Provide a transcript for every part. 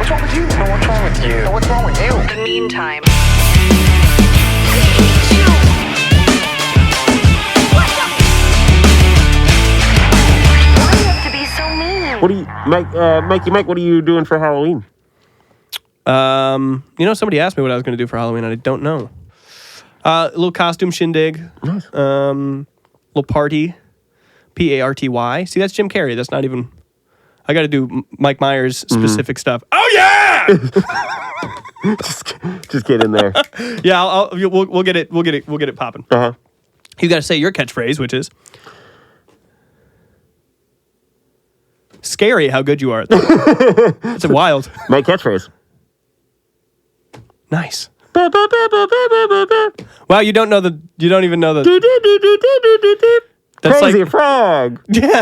What's wrong with you? No, what's wrong with you? No, what's wrong with you? The meantime. Why do you have to be so mean? What do you, Mike, what are you doing for Halloween? Somebody asked me what I was going to do for Halloween, and I don't know. A little costume shindig. Nice. Little party. Party. See, that's Jim Carrey. That's not even... I got to do Mike Myers specific stuff. Oh, yeah! just get in there. Yeah, we'll get it popping. Uh-huh. You got to say your catchphrase, which is... Scary how good you are at that. It's wild. My catchphrase. Nice. Wow, you don't even know the... That's Crazy like, frog. Yeah.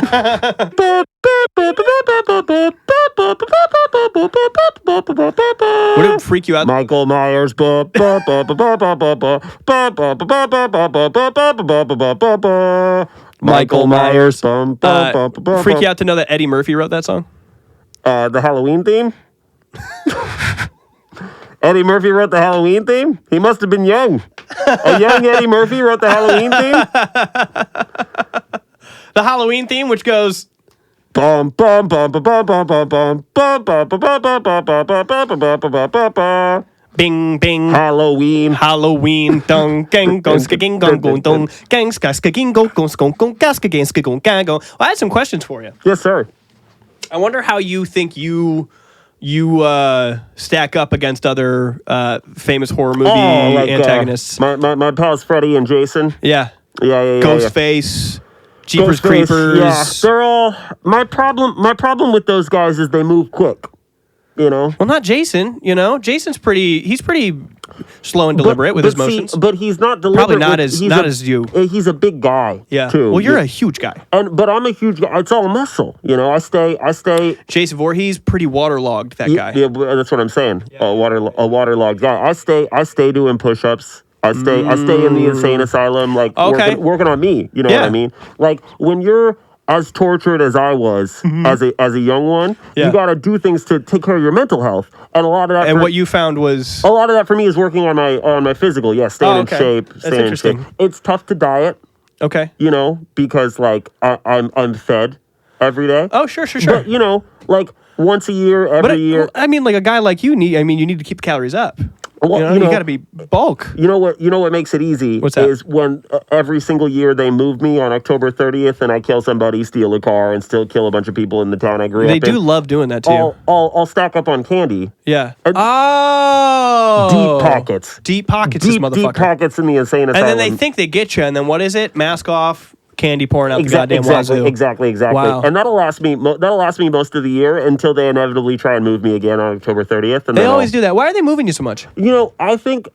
Would it freak you out? Michael Myers. Michael Myers. Freak you out to know that Eddie Murphy wrote that song? The Halloween theme? Eddie Murphy wrote the Halloween theme? He must have been young. A young Eddie Murphy wrote the Halloween theme? The Halloween theme, which goes... Bum bum bum bum bum bum bum bum bum bum bum bum bum bum bum bum bum bum bum. Bing, bing. Halloween. Dong, gang, gong, skaging, gong, gong, dong, gang, skaging, gong, gong, skong, gong, gaskaging, skagong, gago. Well, I had some questions for you. Yes, sir. I wonder how you think you stack up against other famous horror movie antagonists. My pals Freddy and Jason. Yeah. Yeah. Ghostface, Jeepers Ghostface, Creepers. Yeah, they're all... My problem with those guys is they move quick. You know? Well, not Jason, Jason's he's pretty slow and deliberate with his motions. But he's not deliberate. Probably not as you. He's a big guy, yeah. too. Well, you're a huge guy. But I'm a huge guy. It's all muscle, I stay... Jason Voorhees, pretty waterlogged, that guy. Yeah, that's what I'm saying. Yeah. A waterlogged guy. I stay doing push-ups. I stay in the insane asylum, working on me. You know what I mean? Like, when you're as tortured as I was as a young one, you got to do things to take care of your mental health, and a lot of that. And what you found was a lot of that for me is working on my physical. Yeah, staying in shape. That's interesting. It's tough to diet. Okay. Because I'm fed every day. Oh, sure. But once a year, every year. I mean, like a guy like you you need to keep the calories up. Well, you got to be bulk. You know what makes it easy? What's that? Is when every single year they move me on October 30th and I kill somebody, steal a car, and still kill a bunch of people in the town I grew up in. They do love doing that too. I'll stack up on candy. Yeah. Deep pockets. Deep pockets, this motherfucker. Deep pockets in the insane asylum. And then they think they get you, and then what is it? Mask off, candy pouring out the goddamn wazoo. Exactly. Wow. And that'll last me most of the year until they inevitably try and move me again on October 30th. And they always do that. Why are they moving you so much? I think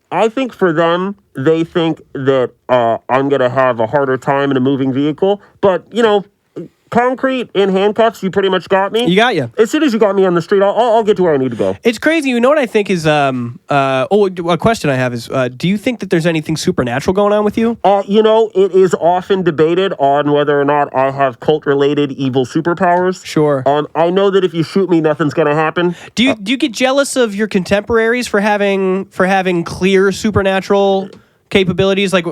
for them, they think that I'm gonna have a harder time in a moving vehicle. But concrete in handcuffs, you pretty much got me. You got you. As soon as you got me on the street, I'll get to where I need to go. It's crazy. You know what I think is a question I have is do you think that there's anything supernatural going on with you? It is often debated on whether or not I have cult-related evil superpowers. Sure. I know that if you shoot me, nothing's gonna happen. Do you get jealous of your contemporaries for having clear supernatural capabilities, like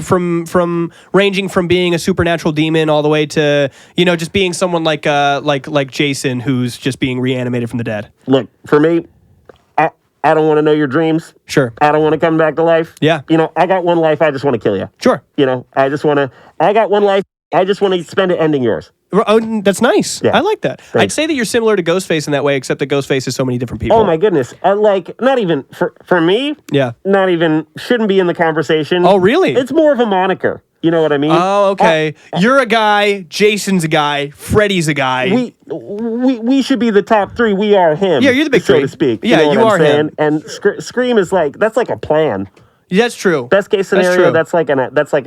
from ranging from being a supernatural demon all the way to just being someone like Jason, who's just being reanimated from the dead? Look, for me, I don't want to know your dreams. Sure. I don't want to come back to life. Yeah. I got one life. I just want to kill you. Sure. I got one life. I just want to spend it ending yours. Oh, that's nice. Yeah. I like that. Thanks. I'd say that you're similar to Ghostface in that way, except that Ghostface is so many different people. Oh my goodness! Not even for me. Yeah. Not even shouldn't be in the conversation. Oh really? It's more of a moniker. You know what I mean? Oh okay. You're a guy. Jason's a guy. Freddy's a guy. We should be the top three. We are him. Yeah, you're the big so three. to speak. Yeah, you are him. And Scream is that's like a plan. That's true. Best case scenario, that's like an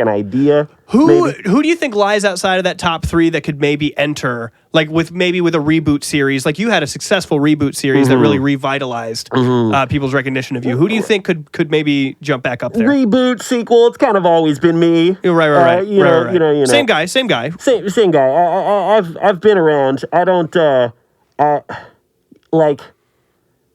idea. Who do you think lies outside of that top three that could maybe enter, like with a reboot series? Like you had a successful reboot series that really revitalized people's recognition of you. Who do you think could maybe jump back up there? Reboot, sequel, it's kind of always been me. Right. Right. Same guy. Same guy. I've been around. I don't like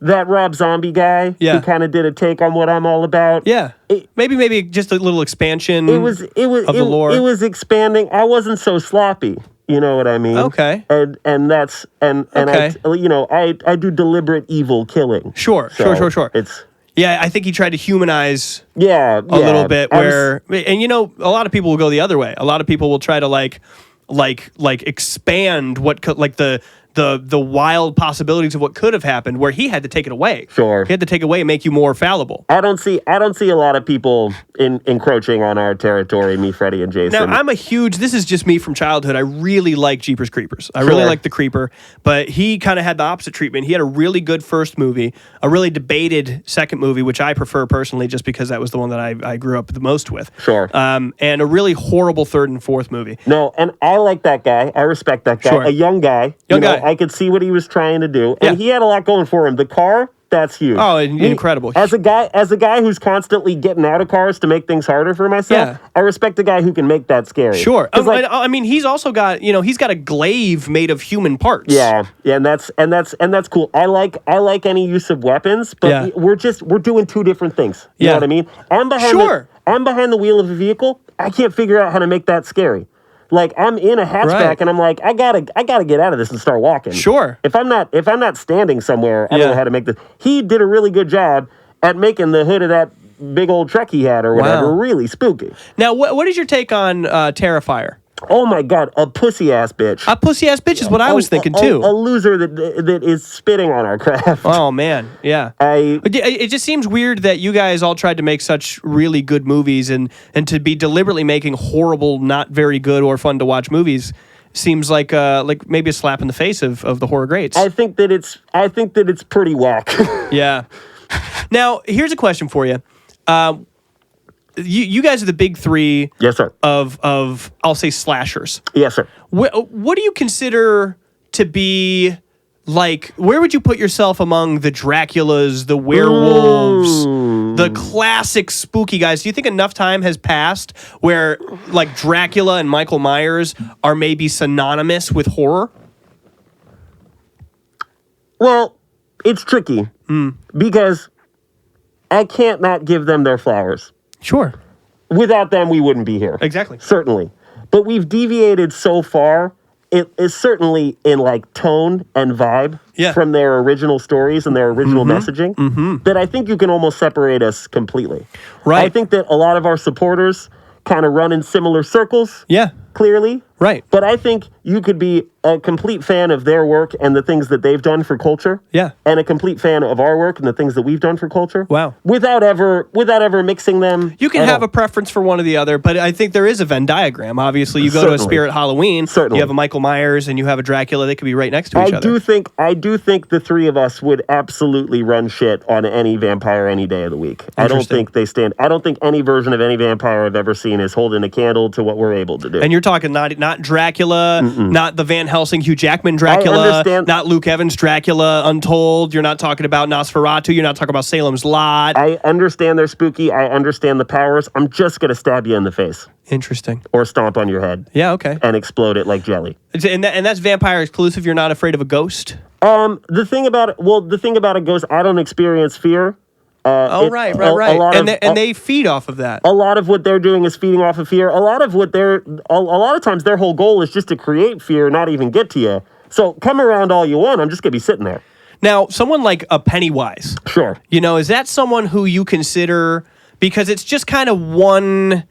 that Rob Zombie guy who kind of did a take on what I'm all about. Yeah. Maybe just a little expansion of the lore. It was expanding. I wasn't so sloppy. You know what I mean? Okay. And that's I do deliberate evil killing. Sure. It's I think he tried to humanize a little bit and a lot of people will go the other way. A lot of people will try to like expand what could, like the wild possibilities of what could have happened, where he had to take it away. Sure. He had to take it away and make you more fallible. I don't see a lot of people encroaching on our territory, me, Freddie, and Jason. Now, this is just me from childhood. I really like Jeepers Creepers. I really like the Creeper, but he kind of had the opposite treatment. He had a really good first movie, a really debated second movie, which I prefer personally just because that was the one that I grew up the most with. Sure. And a really horrible third and fourth movie. No, and I like that guy. I respect that guy. Sure. A young guy. I could see what he was trying to do, and he had a lot going for him. The car, that's huge. Oh, incredible! As a guy who's constantly getting out of cars to make things harder for myself, I respect a guy who can make that scary. Sure. I mean, he's also got he's got a glaive made of human parts. Yeah, and that's cool. I like any use of weapons, but we're doing two different things. You know what I mean? I'm behind the wheel of a vehicle. I can't figure out how to make that scary. Like, I'm in a hatchback and I'm like, I gotta get out of this and start walking. Sure. If I'm not standing somewhere, I don't know how to make this. He did a really good job at making the hood of that big old truck he had or whatever really spooky. Now, what is your take on Terrifier? Oh my God, a pussy ass bitch. A pussy ass bitch is what I was thinking too. A loser that is spitting on our craft. Oh man, yeah. It just seems weird that you guys all tried to make such really good movies and to be deliberately making horrible, not very good or fun to watch movies seems like maybe a slap in the face of the horror greats. I think that it's pretty whack. Yeah. Now, here's a question for you. You guys are the big three. Yes, sir. Of I'll say slashers. Yes, sir. What do you consider to be like? Where would you put yourself among the Draculas, the werewolves, the classic spooky guys? Do you think enough time has passed where like Dracula and Michael Myers are maybe synonymous with horror? Well, it's tricky because I can't not give them their flowers. Sure. Without them, we wouldn't be here. Exactly. Certainly. But we've deviated so far, it is certainly in like tone and vibe from their original stories and their original messaging, that I think you can almost separate us completely. Right. I think that a lot of our supporters kind of run in similar circles. Yeah. Clearly. Right. But I think you could be a complete fan of their work and the things that they've done for culture. Yeah. And a complete fan of our work and the things that we've done for culture. Wow. Without ever mixing them. You can have a preference for one or the other, but I think there is a Venn diagram. Obviously, you go to a Spirit Halloween, you have a Michael Myers and you have a Dracula. They could be right next to each other. I do think the three of us would absolutely run shit on any vampire any day of the week. I don't think any version of any vampire I've ever seen is holding a candle to what we're able to do. And you're talking not Dracula, not the Van Helsing Hugh Jackman Dracula, not Luke Evans Dracula Untold. You're not talking about Nosferatu. You're not talking about Salem's Lot. I understand they're spooky. I understand the powers. I'm just going to stab you in the face. Interesting. Or stomp on your head. Yeah, okay. And explode it like jelly. And that's vampire exclusive. You're not afraid of a ghost? The thing about a ghost, I don't experience fear. Right. And they feed off of that. A lot of what they're doing is feeding off of fear. A lot of times their whole goal is just to create fear, not even get to you. So come around all you want. I'm just going to be sitting there. Now, someone like a Pennywise. Sure. Is that someone who you consider, because it's just kind of one...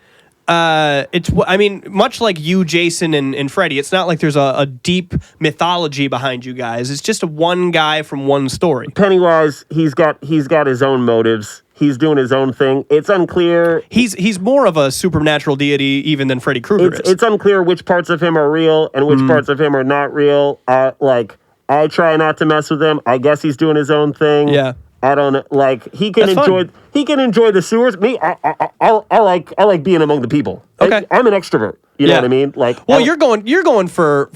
much like you, Jason, and Freddie, it's not like there's a deep mythology behind you guys. It's just one guy from one story. Pennywise, he's got his own motives. He's doing his own thing. It's unclear. He's more of a supernatural deity even than Freddy Krueger is. It's unclear which parts of him are real and which parts of him are not real. I try not to mess with him. I guess he's doing his own thing. Yeah. I don't know. Like he can enjoy the sewers. Me, I like being among the people. Okay. I'm an extrovert. You know what I mean? Like, well, you're going for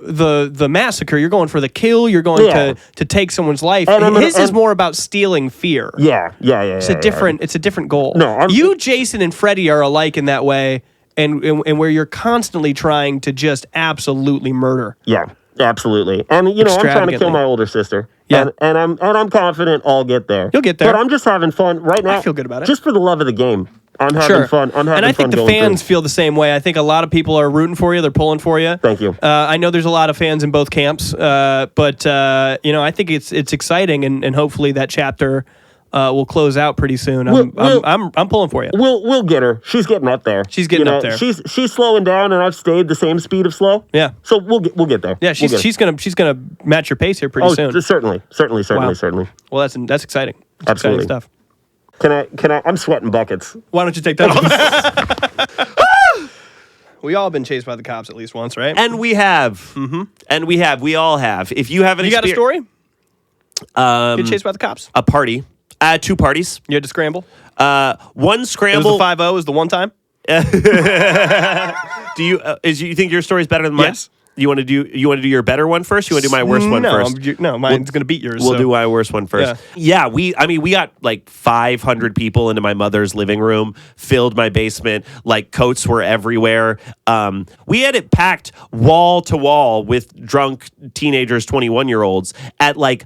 the massacre. You're going for the kill. You're going to take someone's life. His is more about stealing fear. Yeah. It's a different goal. No, you, Jason, and Freddie are alike in that way, and where you're constantly trying to just absolutely murder. Yeah. Absolutely. And I'm trying to kill my older sister. Yeah. And I'm confident I'll get there. You'll get there. But I'm just having fun right now. I feel good about it. Just for the love of the game. I'm having fun. I'm having fun. And I think the fans feel the same way. I think a lot of people are rooting for you. They're pulling for you. Thank you. I know there's a lot of fans in both camps, but I think it's exciting, and hopefully that chapter will close out pretty soon. I'm pulling for you. We'll get her. She's getting up there. She's getting up there. She's slowing down, and I've stayed the same speed of slow. Yeah. So we'll get there. Yeah, she's gonna match your pace here pretty soon. Certainly. Well, that's exciting. That's Absolutely. exciting stuff. Can I? I'm sweating buckets. Why don't you take that off? We all been chased by the cops at least once, right? And we have. Mm-hmm. And we all have. If you haven't, you got a story? Get chased by the cops. A party. 2 parties. You had to scramble. One scramble. It was the 5-0 is the one time. Do you? You think your story is better than mine? Yes. You want to do your better one first? You want to do my worst one first? No, mine's gonna beat yours. We'll do my worst one first. Yeah, we got like 500 people into my mother's living room, filled my basement, like coats were everywhere. We had it packed wall to wall with drunk teenagers, 21-year-olds at like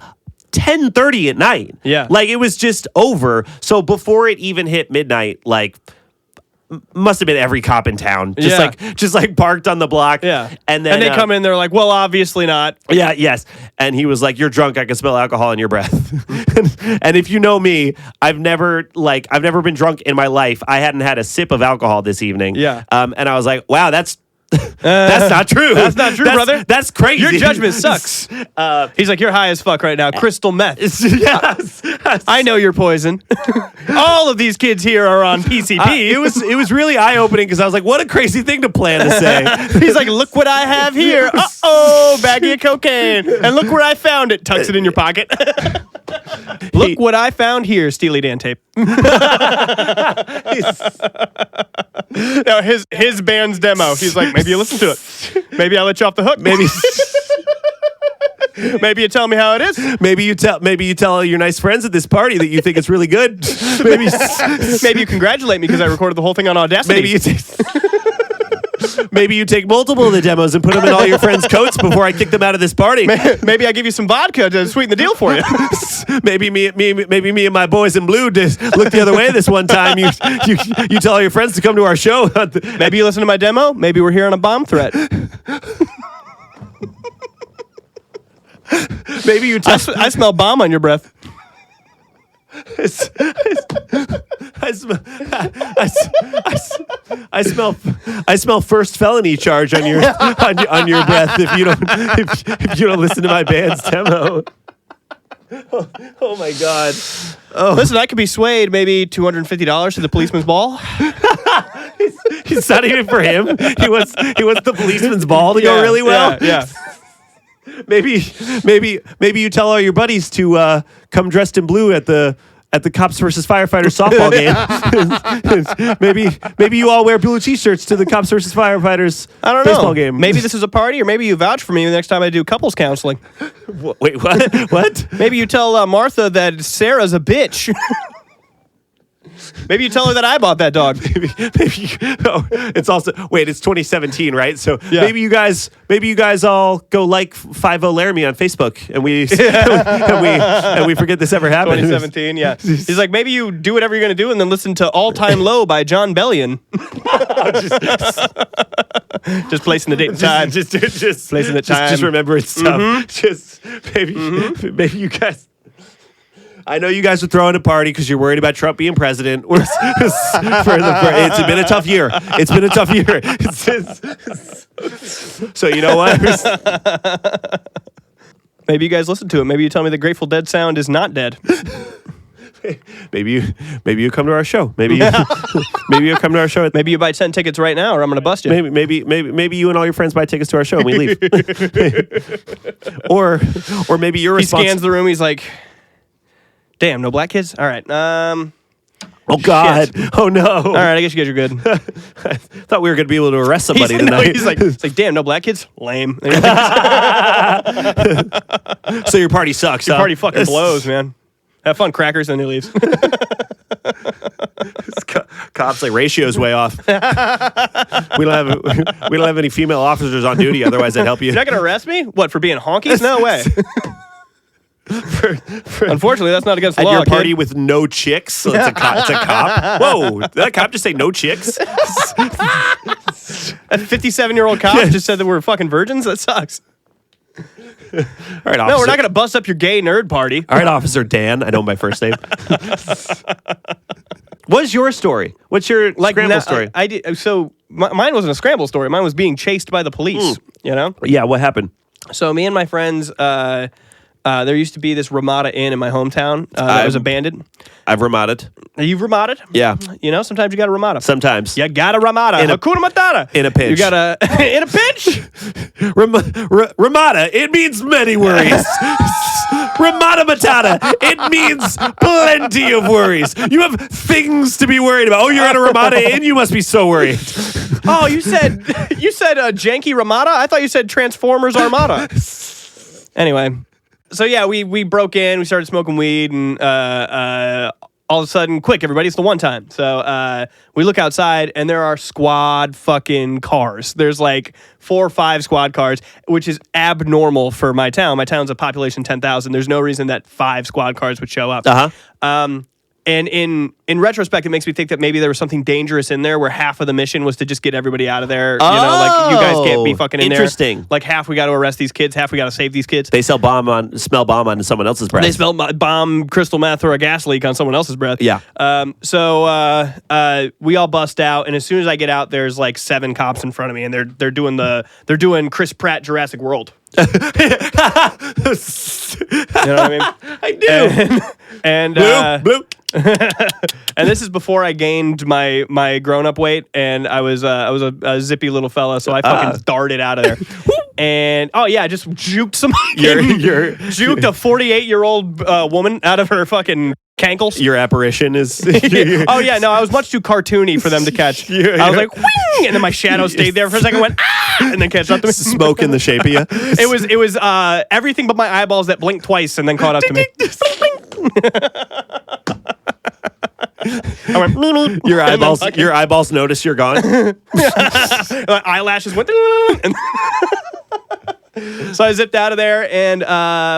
10:30 at night. Yeah. Like it was just over. So before it even hit midnight, like must have been every cop in town just like parked on the block. Yeah. And then they come in, they're like, well, obviously not. Yeah, yes. And he was like, you're drunk, I can smell alcohol in your breath. And if you know me, I've never been drunk in my life. I hadn't had a sip of alcohol this evening. Yeah. And I was like, wow, that's not true. That's not true, brother. That's crazy. Your judgment sucks. He's like, you're high as fuck right now. Crystal meth. Yes. I know you're poison. All of these kids here are on PCP. It was really eye-opening because I was like, what a crazy thing to plan to say. He's like, look what I have here. Uh-oh, baggie of cocaine. And look where I found it. Tucks it in your pocket. Look what I found here. Steely Dan tape. Now his band's demo. He's like, maybe you listen to it. Maybe I'll let you off the hook. Maybe you tell me how it is. Maybe you tell your nice friends at this party that you think it's really good. Maybe you congratulate me because I recorded the whole thing on Audacity. Maybe you take multiple of the demos and put them in all your friends' coats before I kick them out of this party. Maybe I give you some vodka to sweeten the deal for you. Maybe me and my boys in blue just look the other way this one time. You tell all your friends to come to our show. Maybe you listen to my demo. Maybe we're hearing a bomb threat. Maybe you I smell bomb on your breath. I smell first felony charge on your on your breath if you don't listen to my band's demo. Oh my God! Oh. Listen, I could be swayed maybe $250 to the policeman's ball. He's not even for him. He wants the policeman's ball to go really well. Yeah. Maybe you tell all your buddies to come dressed in blue at the Cops versus Firefighters softball game. maybe you all wear blue T-shirts to the Cops versus Firefighters baseball game. Maybe this is a party, or maybe you vouch for me the next time I do couples counseling. Wait, what? What? Maybe you tell Martha that Sarah's a bitch. Maybe you tell her that I bought that dog. It's also it's 2017, right? So yeah. maybe you guys all go like 50 Laramie on Facebook, and we and we forget this ever happened. 2017, yeah. He's like, maybe you do whatever you're gonna do, and then listen to All Time Low by John Bellion. Just placing the date and time. Just placing the time. Just remembering stuff. Mm-hmm. Just maybe you guys. I know you guys are throwing a party because you're worried about Trump being president. It's been a tough year. So you know what? Maybe you guys listen to it. Maybe you tell me the Grateful Dead sound is not dead. Maybe you come to our show. Maybe you come to our show. Maybe you buy 10 tickets right now, or I'm going to bust you. Maybe you and all your friends buy tickets to our show and we leave. or maybe you're responsible. He scans the room. He's like, damn, no black kids? All right. Oh, God. Shit. Oh, no. All right, I guess you guys are good. I thought we were going to be able to arrest somebody tonight. He's like, damn, no black kids? Lame. So your party sucks, Your party fucking blows, man. Have fun, crackers, and then he leaves. Cops like ratio's way off. we don't have any female officers on duty. Otherwise, they'd help you. You're not gonna arrest me? What, for being honkies? No way. Unfortunately, that's not against the At law. your party kid. with no chicks. So it's a cop. Whoa! Did that cop just say no chicks? A 57-year-old cop just said that we're fucking virgins. That sucks. All right, officer. No, we're not gonna bust up your gay nerd party. All right, Officer Dan. I know my first name. What's your story? What's your scramble story? I did. So mine wasn't a scramble story. Mine was being chased by the police. You know. Yeah. What happened? So me and my friends. There used to be this Ramada Inn in my hometown that was abandoned. I've Ramada'd. You've Ramada'd? Yeah. You know, sometimes you got to Ramada. Sometimes. You got to Ramada. Hakuna Matata. In a pinch. You got to... in a pinch? Ramada, it means many worries. Ramada Matata, it means plenty of worries. You have things to be worried about. Oh, you're at a Ramada Inn? You must be so worried. Oh, you said janky Ramada? I thought you said Transformers Armada. Anyway... So yeah, we broke in, we started smoking weed, and all of a sudden, quick, everybody, it's the one time. So we look outside, and there are squad fucking cars. There's like 4 or 5 squad cars, which is abnormal for my town. My town's a population 10,000. There's no reason that 5 squad cars would show up. And in retrospect, it makes me think that maybe there was something dangerous in there where half of the mission was to just get everybody out of there. You know, like, you guys can't be fucking in there. Interesting. Like, half we got to arrest these kids, half we got to save these kids. They smell bomb on someone else's breath. They smell bomb, crystal meth, or a gas leak on someone else's breath. Yeah. So we all bust out, and as soon as I get out, there's like 7 cops in front of me, and they're doing Chris Pratt Jurassic World. You know what I mean? I do. And bloop. and this is before I gained my grown up weight, and I was a zippy little fella, so I fucking darted out of there. And I just juked somebody. Juked a 48-year-old woman out of her fucking cankles. Your apparition is. Oh yeah, no, I was much too cartoony for them to catch. I was like, wing, and then my shadow stayed there for a second, went and then catch up to me. Smoke in the shape of you. It was everything but my eyeballs that blinked twice and then caught up to me. I went, meep. Your eyeballs notice you're gone. My eyelashes went. So I zipped out of there, and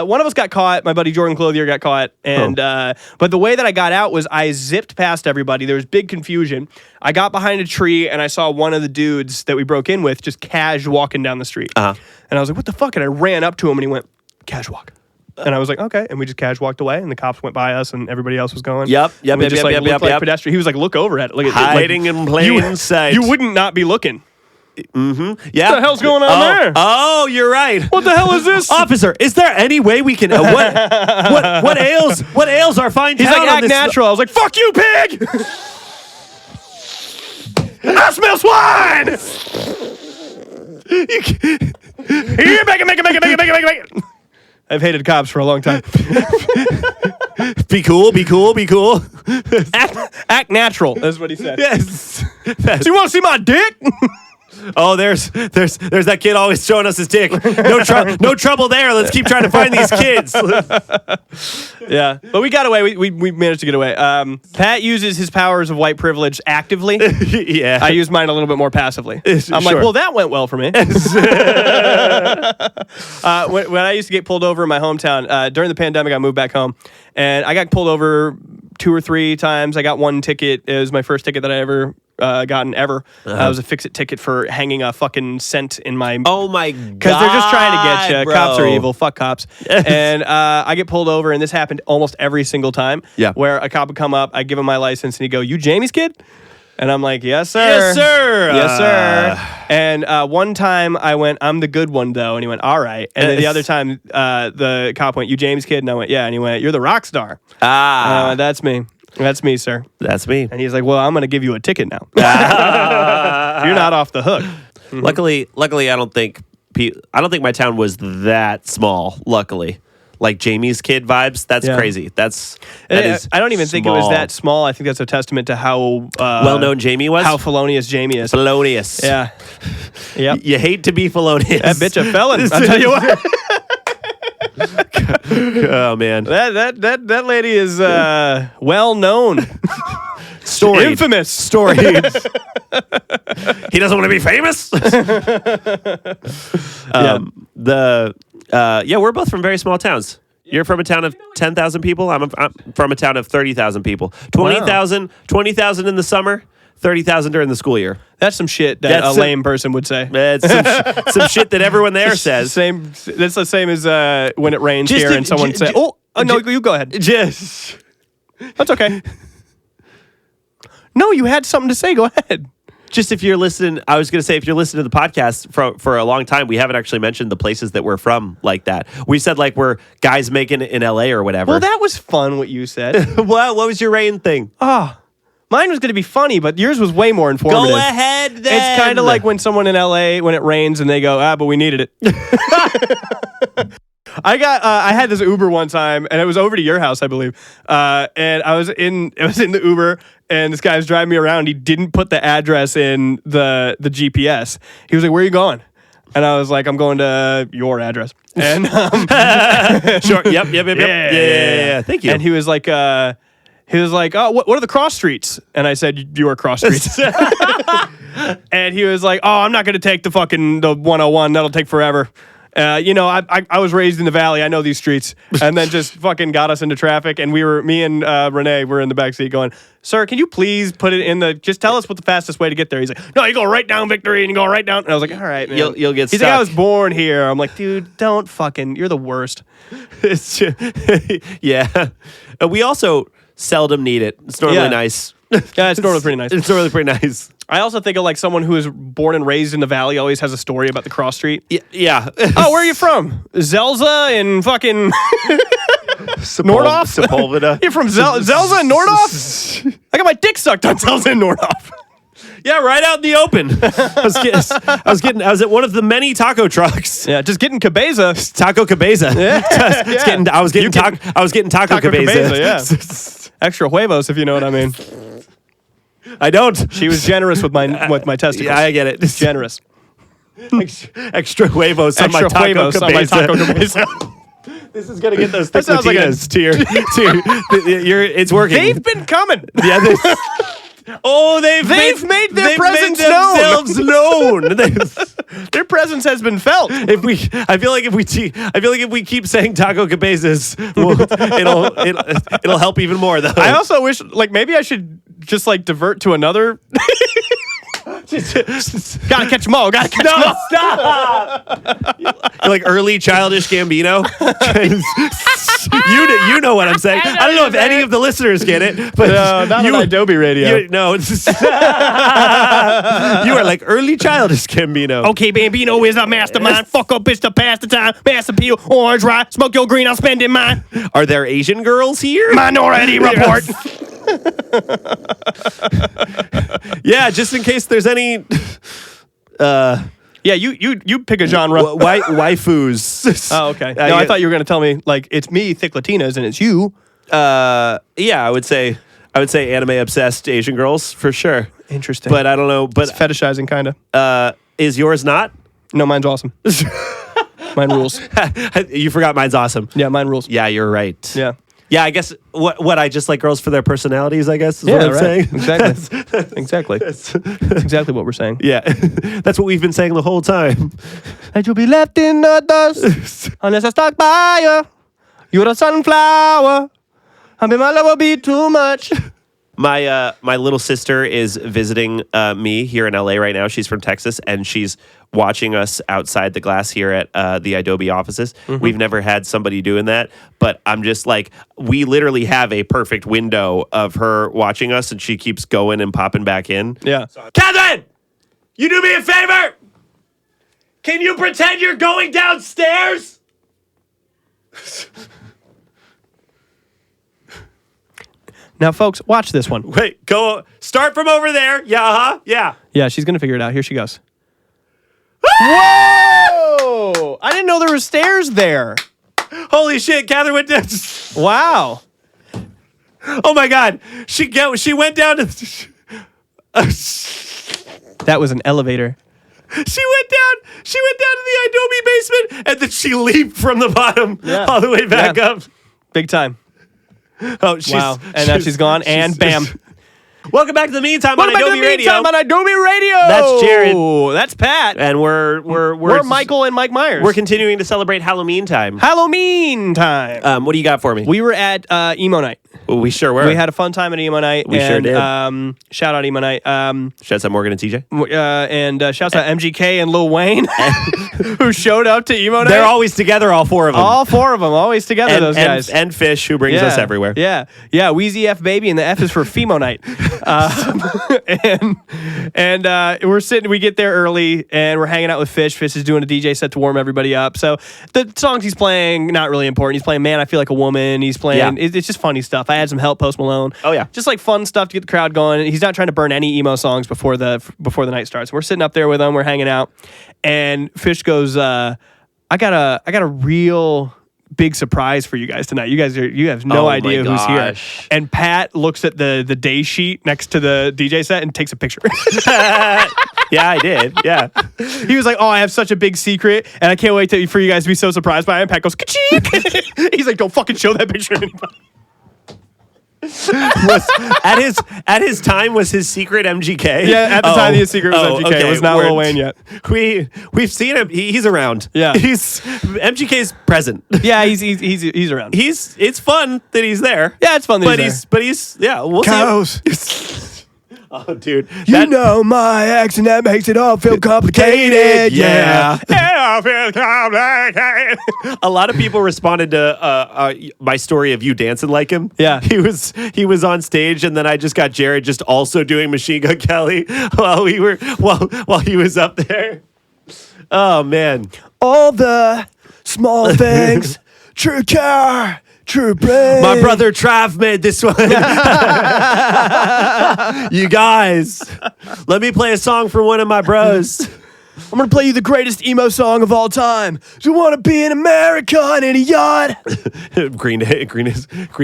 one of us got caught. My buddy Jordan Clothier got caught, and but the way that I got out was I zipped past everybody. There was big confusion. I got behind a tree, and I saw one of the dudes that we broke in with just cash walking down the street. And I was like, "What the fuck?" And I ran up to him, and he went, "Cash walk." And I was like, okay. And we just cash walked away, and the cops went by us, and everybody else was going. Yep. Pedestrian. He was like, look over at it. Look at hiding in plain sight. You wouldn't not be looking. Mm-hmm. Yeah. What the hell's going on there? Oh, you're right. What the hell is this? Officer, is there any way we can what ails our fine town? He's like, act natural. I was like, fuck you, pig! I smell swine! Here, make it. I've hated cops for a long time. Be cool. Act natural. That's what he said. Yes. So you want to see my dick? Oh, there's that kid always showing us his dick. No trouble there. Let's keep trying to find these kids. Yeah, but we got away. We managed to get away. Pat uses his powers of white privilege actively. Yeah, I use mine a little bit more passively. I'm like, well, that went well for me. When I used to get pulled over in my hometown during the pandemic, I moved back home, and I got pulled over 2 or 3 times. I got 1 ticket. It was my first ticket that I ever gotten ever. It was a fix-it ticket for hanging a fucking scent in my... Oh my God. Because they're just trying to get you. Bro. Cops are evil. Fuck cops. And I get pulled over, and this happened almost every single time. Yeah. Where a cop would come up, I'd give him my license, and he'd go, "You Jamie's kid?" And I'm like, "Yes, sir. Yes, sir. Yes, sir." And one time I went, "I'm the good one, though." And he went, "All right." And then the other time, the cop went, "You Jamie's kid?" And I went, "Yeah." And he went, "You're the rock star." And I went, "That's me. That's me, sir." That's me. And he's like, "Well, I'm going to give you a ticket now. You're not off the hook." Mm-hmm. Luckily, I don't think my town was that small. Luckily, like Jamie's kid vibes. That's crazy. That is. I don't even think it was that small. I think that's a testament to how well-known Jamie was. How felonious Jamie is. Felonious. Yeah. Yep. You hate to be felonious. That bitch a felon. I'll tell you what. Oh man, that lady is well known. Storied. Infamous. Storied. He doesn't want to be famous. We're both from very small towns. You're from a town of 10,000 people. I'm from a town of 30,000 people. 20,000 in the summer, 30,000 during the school year. That's some shit that a lame person would say. It's some shit that everyone there says. That's the same as when it rains here and someone says, no, you go ahead. Just That's okay. No, you had something to say. Go ahead. Just if you're listening, I was going to say, if you're listening to the podcast for a long time, we haven't actually mentioned the places that we're from like that. We said like we're guys making it in LA or whatever. Well, that was fun what you said. What was your rain thing? Mine was going to be funny, but yours was way more informative. Go ahead then. It's kind of like when someone in LA, when it rains and they go, but we needed it. I had this Uber one time, and it was over to your house, I believe. And I was in the Uber, and this guy was driving me around. He didn't put the address in the GPS. He was like, "Where are you going?" And I was like, "I'm going to your address." And sure, yep. Yeah. Thank you. And he was like, "Oh, what are the cross streets?" And I said, "You are cross streets." And he was like, "Oh, I'm not going to take the 101. That'll take forever." I was raised in the valley. I know these streets. And then just fucking got us into traffic. And me and Renee were in the backseat going, "Sir, can you please put it just tell us what the fastest way to get there?" He's like, "No, you go right down Victory and you go right down." And I was like, "All right, man." You'll get He's stuck. like, "I was born here." I'm like, "Dude, don't you're the worst." It's yeah. We also seldom need it. It's normally nice. Yeah, it's normally pretty nice. It's normally pretty nice. I also think of like someone who is born and raised in the valley always has a story about the cross street. Yeah. Oh, where are you from? Zelza and fucking Nordhoff? Sepulveda. You're from Zelza and Nordhoff? I got my dick sucked on Zelza and Nordhoff. Yeah, right out in the open. I was at one of the many taco trucks. Yeah, just getting cabeza. Taco cabeza. Yeah. I was getting taco cabeza. Yeah. Extra huevos, if you know what I mean. I don't. She was generous with my testicles. Yeah, I get it. Generous. Extra huevos on my Extra taco huevos on my taco cabeza. This is gonna get those That sounds like Latinas to your. It's working. They've been coming. Yeah. They've made their presence themselves known. Their presence has been felt. I feel like if we keep saying taco cabezas, it'll help even more though. I also wish, maybe I should just divert to another. Gotta catch them all. Gotta catch them all. Stop! You're like early childish Gambino. you know what I'm saying. I don't know if any of the listeners get it, but no, not on Idobi Radio. You are like early childish Gambino. Okay, Bambino is a mastermind. Fuck up, bitch, to pass the time. Mass appeal, orange rye. Smoke your green, I'll spend it mine. Are there Asian girls here? Minority report. Yeah, just in case there's any. Yeah, you pick a genre. Waifus. Oh, okay. No, I thought you were going to tell me it's me, thick Latinas, and it's you. Yeah, I would say anime obsessed Asian girls for sure. Interesting. But I don't know. But it's fetishizing, kind of. Is yours not? No, mine's awesome. Mine rules. You forgot mine's awesome. Yeah, mine rules. Yeah, you're right. Yeah. Yeah, I guess what I just like girls for their personalities, I guess is what I'm saying. Exactly. That's exactly what we're saying. Yeah. That's what we've been saying the whole time. That you'll be left in the dust unless I stuck by you. You're a sunflower. I mean, my love will be too much. My little sister is visiting me here in LA right now. She's from Texas, and she's watching us outside the glass here at the Idobi offices. Mm-hmm. We've never had somebody doing that, but I'm just like, we literally have a perfect window of her watching us, and she keeps going and popping back in. Yeah. Catherine, you do me a favor. Can you pretend you're going downstairs? Now, folks, watch this one. Wait, start from over there. Yeah, yeah. Yeah, she's going to figure it out. Here she goes. Whoa! I didn't know there were stairs there. Holy shit, Catherine went down. Wow. Oh my God. She went down to... That was an elevator. She went down to the Idobi basement, and then she leaped from the bottom all the way back up. Big time. Oh, Wow. And now she's gone, and bam. Welcome back to the Meantime on Welcome back to Idobi the Radio. Meantime on Idobi Radio. That's Jared. That's Pat. And We're Michael and Mike Myers. We're continuing to celebrate Hallow-Mean Time. Hallow-Mean Time. What do you got for me? We were at Emo Night. We sure were. We had a fun time at Emo Night. We sure did. Shout out Emo Night. Shouts out Morgan and TJ. And shouts out MGK and Lil Wayne, who showed up to Emo Night. They're always together, all four of them. All four of them, always together, those guys. And Fish, who brings us everywhere. Yeah. Wheezy F Baby, and the F is for Femo Night. And we're sitting, we get there early, and we're hanging out with Fish. Fish is doing a DJ set to warm everybody up. So the songs he's playing, not really important. He's playing Man, I Feel Like a Woman. He's playing, it's just funny stuff. I had some help, Post Malone. Oh, yeah. Just like fun stuff to get the crowd going. He's not trying to burn any emo songs before the night starts. We're sitting up there with him, we're hanging out, and Fish goes, I got a real big surprise for you guys tonight. You have no idea who's here. And Pat looks at the day sheet next to the DJ set and takes a picture. Yeah, I did. Yeah. He was like, "Oh, I have such a big secret, and I can't wait for you guys to be so surprised by it." And Pat goes, "Ka-chink!" He's like, "Don't fucking show that picture to anybody." At his time was his secret MGK. Yeah, at the time his secret was MGK. It was not Lil Wayne yet. We've seen him. He's around. Yeah, MGK's present. Yeah, he's around. It's fun that he's there. Yeah, it's fun that he's we'll Cows. see. Oh, dude. You know my ex, and that makes it all feel complicated. Yeah. A lot of people responded to my story of you dancing like him. Yeah. He was on stage, and then I just got Jared just also doing Machine Gun Kelly while he was up there. Oh, man. All the small things, true care. True brain. My brother Trav made this one. You guys, let me play a song for one of my bros. I'm going to play you the greatest emo song of all time. Do you want to be an American idiot? Green Day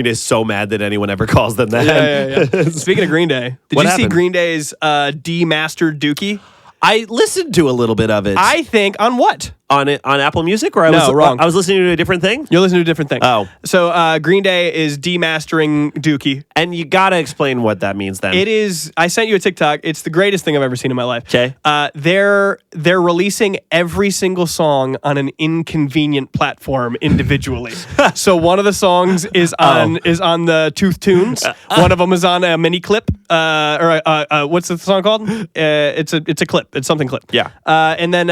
is so mad that anyone ever calls them that. Yeah. Speaking of Green Day, did you see Green Day's demastered Dookie? I listened to a little bit of it. I think on what? On Apple Music, or wrong. I was listening to a different thing. You're listening to a different thing. Oh, so Green Day is demastering Dookie, and you gotta explain what that means. Then it is. I sent you a TikTok. It's the greatest thing I've ever seen in my life. Okay. They're releasing every single song on an inconvenient platform individually. So one of the songs is on the Tooth Tunes. One of them is on a mini clip. What's the song called? It's a clip. It's something clip. Yeah. And then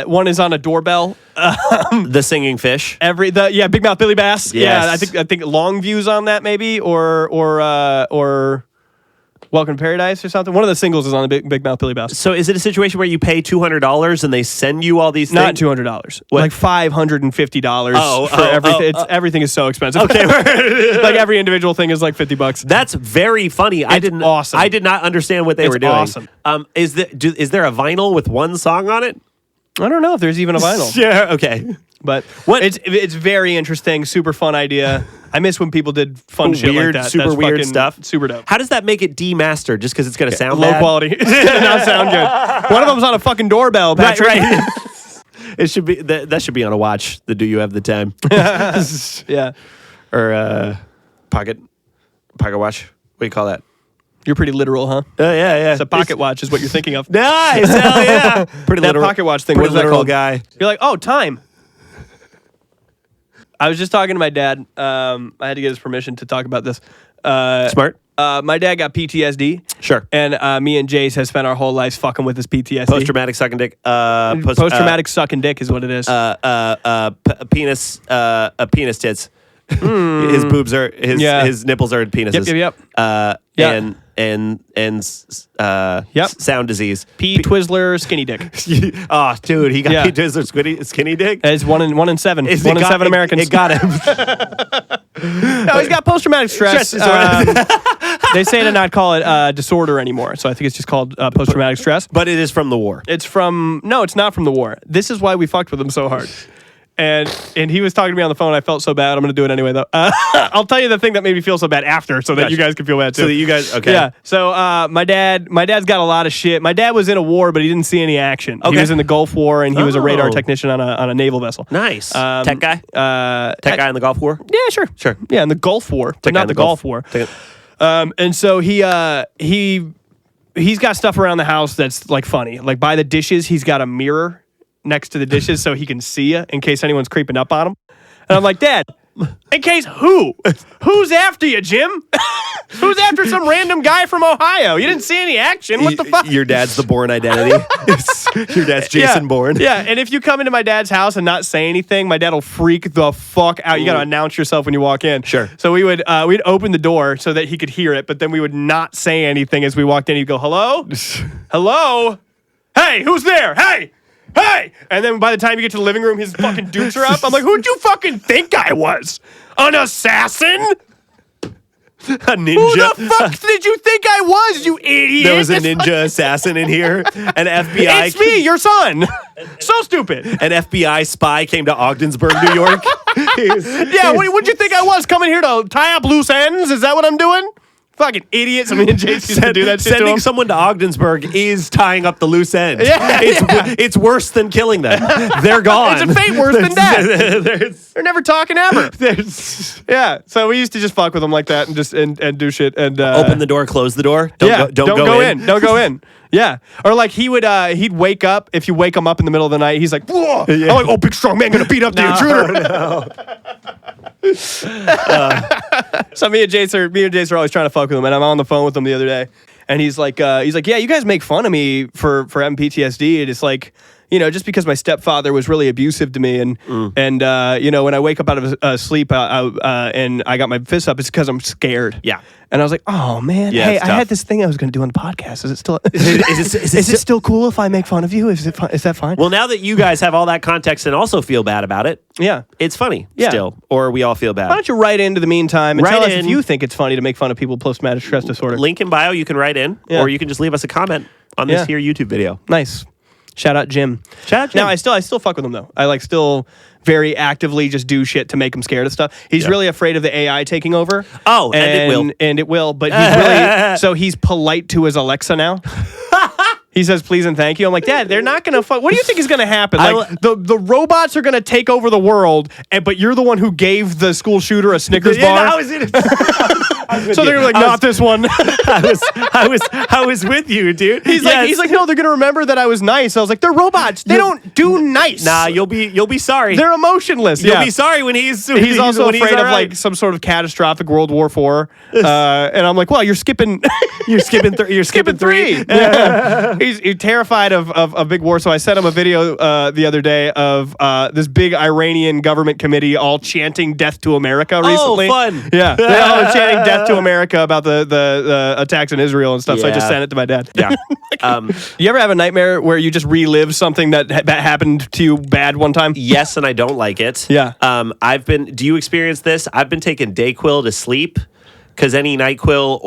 one is on a doorbell. The singing fish. Big Mouth Billy Bass. Yes. Yeah, I think Long Views on that maybe, or Welcome to Paradise or something. One of the singles is on the Big Mouth Billy Bass. So is it a situation where you pay $200 and they send you all these Not things? $200. Like $550 for everything. Everything is so expensive. Okay. Like every individual thing is like $50. That's very funny. Awesome. I did not understand what they were doing. Awesome. Is there a vinyl with one song on it? I don't know if there's even a vinyl. Yeah. Okay. But it's very interesting, super fun idea. I miss when people did fun shit like that. Super That's weird stuff. Super dope. How does that make it demastered? Just because it's going to sound low bad? quality. Not sound good. One of them's on a fucking doorbell, Patrick. Right. It should be that should be on a watch. The Do You Have the Time? Yeah. Or pocket watch. What do you call that? You're pretty literal, huh? Yeah. It's a pocket watch is what you're thinking of. Nice. Hell yeah. Pretty that literal pocket watch thing. Pretty What is that literal called? guy. You're like, oh, time. I was just talking to my dad. I had to get his permission to talk about this. Smart. My dad got PTSD. Sure. And me and Jace have spent our whole lives fucking with his PTSD. Post-traumatic sucking dick. Post-traumatic sucking dick is what it is. Penis tits. His boobs are his nipples are penises. Yep. And sound disease. P. Twizzler skinny dick. Oh, dude, he got P. Twizzler skinny dick. It's 1 in 7. 1 in 7 Americans. It got him. No, he's got post-traumatic stress. They say to not call it disorder anymore, so I think it's just called post-traumatic stress. But it is from the war. It's not from the war. This is why we fucked with him so hard. And he was talking to me on the phone. I felt so bad. I'm going to do it anyway, though. I'll tell you the thing that made me feel so bad after, so that you guys can feel bad too. So that you guys, okay. Yeah. So my dad's got a lot of shit. My dad was in a war, but he didn't see any action. Okay. He was in the Gulf War, and he was a radar technician on a naval vessel. Nice. Tech guy. Tech guy in the Gulf War. Yeah, sure. Sure. Yeah, in the Gulf War, but not the Gulf War. And so he's got stuff around the house that's like funny. Like by the dishes, he's got a mirror next to the dishes so he can see you in case anyone's creeping up on him. And I'm like, Dad, in case who? Who's after you, Jim? Who's after some random guy from Ohio? You didn't see any action. What the fuck? Your dad's the Bourne identity. Your dad's Jason Bourne. Yeah, and if you come into my dad's house and not say anything, my dad will freak the fuck out. You got to announce yourself when you walk in. Sure. So we'd open the door so that he could hear it, but then we would not say anything as we walked in. He'd go, hello? Hello? Hey, who's there? Hey! Hey! And then by the time you get to the living room, his fucking dukes are up. I'm like, who'd you fucking think I was? An assassin? A ninja. Who the fuck did you think I was, you idiot? There was a ninja assassin in here. An FBI. It's me, your son. So stupid. An FBI spy came to Ogdensburg, New York. Yeah, what'd you think I was? Coming here to tie up loose ends? Is that what I'm doing? Fucking idiots. I mean, Jason used to do that shit to Sending him. someone to Ogdensburg is tying up the loose ends. Yeah, it's worse than killing them. They're gone. It's a fate worse than death. They're never talking ever. Yeah, so we used to just fuck with them like that and just and do shit and open the door, close the door. Don't go in. Don't go in. Yeah, or like he'd wake up if you wake him up in the middle of the night. He's like, whoa! Yeah. I'm like, oh, big strong man gonna beat up the intruder. No. So me and Jace are always trying to fuck with him, and I'm on the phone with him the other day, and he's like, yeah, you guys make fun of me for having PTSD, and it's like, you know, just because my stepfather was really abusive to me, and you know, when I wake up out of sleep and I got my fists up, it's because I'm scared. Yeah. And I was like, oh man, Yeah, hey, it's I tough. had this thing I was going to do on the podcast. Is it still? Is it still cool if I make fun of you? Is that fine? Well, now that you guys have all that context and also feel bad about it, yeah, it's funny Yeah. still, or we all feel bad. Why don't you write into the meantime and Write tell us in. if you think it's funny to make fun of people with post-traumatic stress disorder? Link in bio, you can write in, Yeah. or you can just leave us a comment on this Yeah. here YouTube video. Nice. Shout out Jim. Shout out Jim. Now I still fuck with him though. I like still very actively just do shit to make him scared of stuff. He's really afraid of the AI taking over. Oh, and it will. And it will. But he's really so he's polite to his Alexa now. He says please and thank you. I'm like, Dad, they're not gonna fuck. What do you think is gonna happen? Like the robots are gonna take over the world, but you're the one who gave the school shooter a Snickers bar. I was in it. So they're like, not this one. I was with you, dude. He's like, no, they're gonna remember that I was nice. I was like, they're robots. They don't do nice. Nah, you'll be sorry. They're emotionless. You'll be sorry when he's also when he's afraid of all right. like some sort of catastrophic World War IV. And I'm like, well, you're skipping. You're skipping three. Yeah. He's terrified of a big war. So I sent him a video the other day of this big Iranian government committee all chanting "Death to America" recently. Oh, fun. Yeah, they're all chanting "Death to America" about the attacks in Israel and stuff. So I just Yeah. sent it to my dad. Yeah. You ever have a nightmare where you just relive something that happened to you bad one time? Yes, and I don't like it. Yeah. Do you experience this? I've been taking Dayquil to sleep because any NyQuil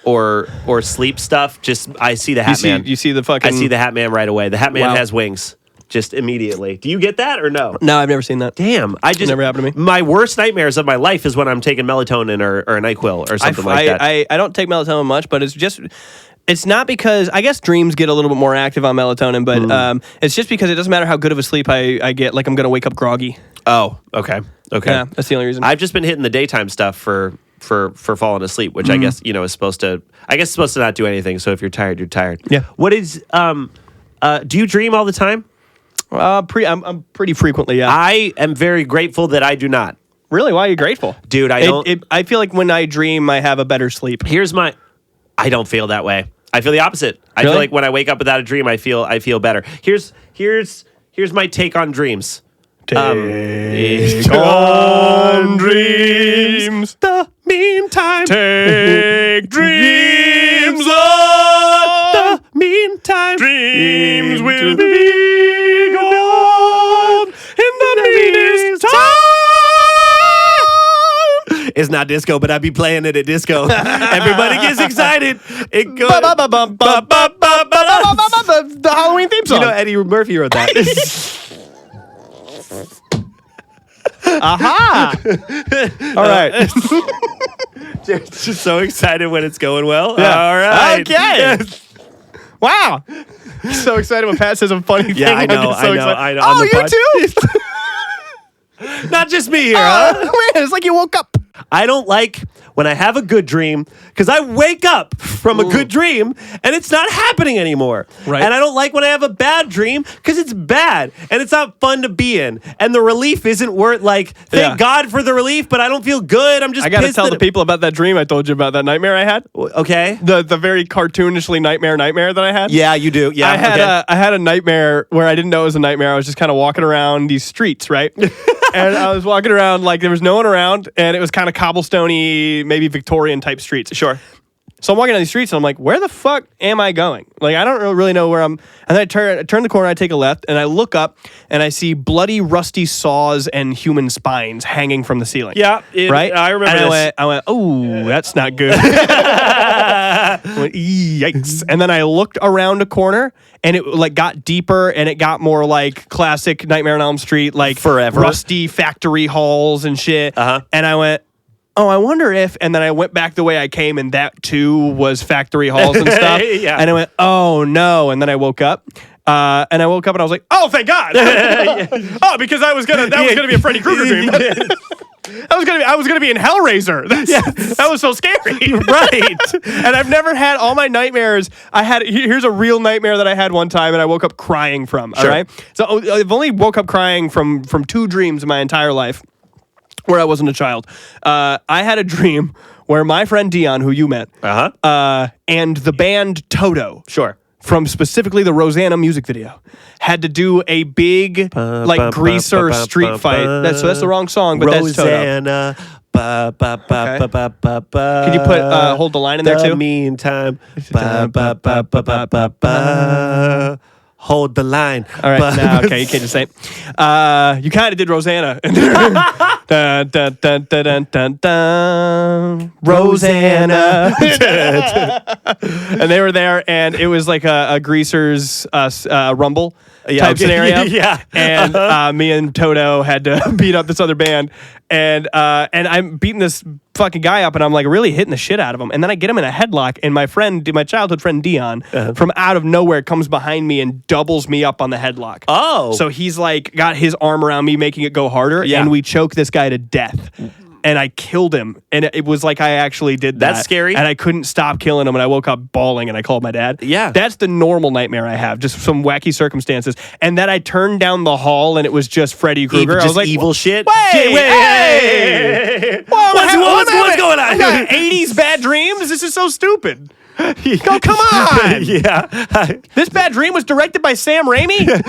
or sleep stuff, just I see the Hat Man. You see the fucking. I see the Hat Man right away. The Hat Man Wow. has wings. Just immediately. Do you get that or no? No, I've never seen that. Damn, I just Never happened to me. My worst nightmares of my life is when I'm taking melatonin or a NyQuil or something like that. I don't take melatonin much, but it's not because I guess dreams get a little bit more active on melatonin, but it's just because it doesn't matter how good of a sleep I get. Like I'm gonna wake up groggy. Oh, okay. Yeah, that's the only reason. I've just been hitting the daytime stuff for falling asleep, which I guess is supposed to not do anything. So if you're tired, you're tired. Yeah. What is do you dream all the time? I'm pretty frequently. Yeah. I am very grateful that I do not. Really? Why are you grateful, Dude, I don't. I feel like when I dream, I have a better sleep. I don't feel that way. I feel the opposite. I Really? feel like when I wake up without a dream, I feel better. Here's my take on dreams. Take on dreams. The meantime. Take dreams the on. meantime. Dreams will be gone in the meanest time. It's not disco, but I be playing it at disco. Everybody gets excited. It goes. The Halloween theme song. You know, Eddie Murphy wrote that. Aha! All right. Just so excited when it's going well. Yeah. All right. Okay. Wow. So excited when Pat says a funny thing. Yeah, I know. get so excited. I know. Oh, On the you too? Not just me here, huh? Man, it's like you woke up. I don't like when I have a good dream, because I wake up from a good dream and it's not happening anymore. Right. And I don't like when I have a bad dream because it's bad and it's not fun to be in. And the relief isn't worth, like, thank God for the relief, but I don't feel good. I'm just I got to pissed tell that the people about that dream I told you about, that nightmare I had. Okay. The very cartoonishly nightmare that I had. Yeah, you do. Yeah. I had a nightmare where I didn't know it was a nightmare. I was just kind of walking around these streets, right? And I was walking around like there was no one around, and it was kind of cobblestoney, maybe Victorian type streets. Sure. So I'm walking down these streets, and I'm like, where the fuck am I going? Like, I don't really know where I'm. And then I turn the corner, I take a left, and I look up, and I see bloody, rusty saws and human spines hanging from the ceiling. Yeah. Right? I remember and this. I went, oh, that's not good. I went, yikes. And then I looked around a corner, and it like got deeper, and it got more like classic Nightmare on Elm Street, like Forever. rusty factory halls and shit. Uh-huh. And I went, oh, I wonder if, and then I went back the way I came, and that too was factory halls and stuff. Yeah. And I went, oh no. And then I woke up. And I woke up and I was like, oh, thank God. Oh, because that was gonna be a Freddy Krueger dream. I was gonna be in Hellraiser. That was so scary. Right. And I've never had all my nightmares. Here's a real nightmare that I had one time and I woke up crying from. Sure. All right. So I've only woke up crying from 2 dreams in my entire life where I wasn't a child. I had a dream where my friend Dion, who you met, and the band Toto. Sure. From specifically the Rosanna music video, had to do a big like greaser street fight. That's the wrong song, but Rosanna. that's Toto. Can you put hold the line in there too? Meantime. Hold the line. All right, okay, you can't just say it. You kind of did Rosanna. Dun, dun, dun, dun, dun, dun, dun. Rosanna. And they were there, and it was like a greasers rumble type scenario. Yeah. And me and Toto had to beat up this other band, and I'm beating this fucking guy up, and I'm like really hitting the shit out of him, and then I get him in a headlock, and my childhood friend Dion from out of nowhere comes behind me and doubles me up on the headlock. Oh. So he's like got his arm around me, making it go harder, and we choke this guy to death. And I killed him, and it was like I actually did that. That's scary. And I couldn't stop killing him, and I woke up bawling, and I called my dad. Yeah. That's the normal nightmare I have, just some wacky circumstances. And then I turned down the hall, and it was just Freddy Krueger. I was like, evil shit. Hey! Whoa, what's going on? I got 80s bad dreams? This is so stupid. Go, come on! Yeah. This bad dream was directed by Sam Raimi?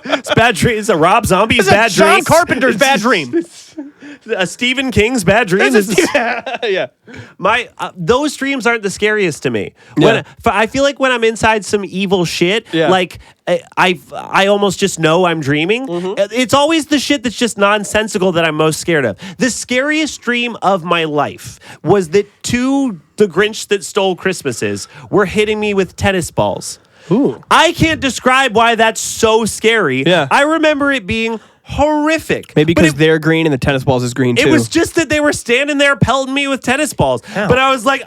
It's bad dream. It's a Rob Zombie's bad dream. John Carpenter's bad dream. A Stephen King's bad dream. Yeah. Those dreams aren't the scariest to me. Yeah. I feel like when I'm inside some evil shit, like I almost just know I'm dreaming. It's always the shit that's just nonsensical that I'm most scared of. The scariest dream of my life was that The Grinch That Stole Christmases were hitting me with tennis balls. Ooh. I can't describe why that's so scary. Yeah. I remember it being horrific. Maybe because they're green and the tennis balls is green too. It was just that they were standing there pelting me with tennis balls. Ow. But I was like,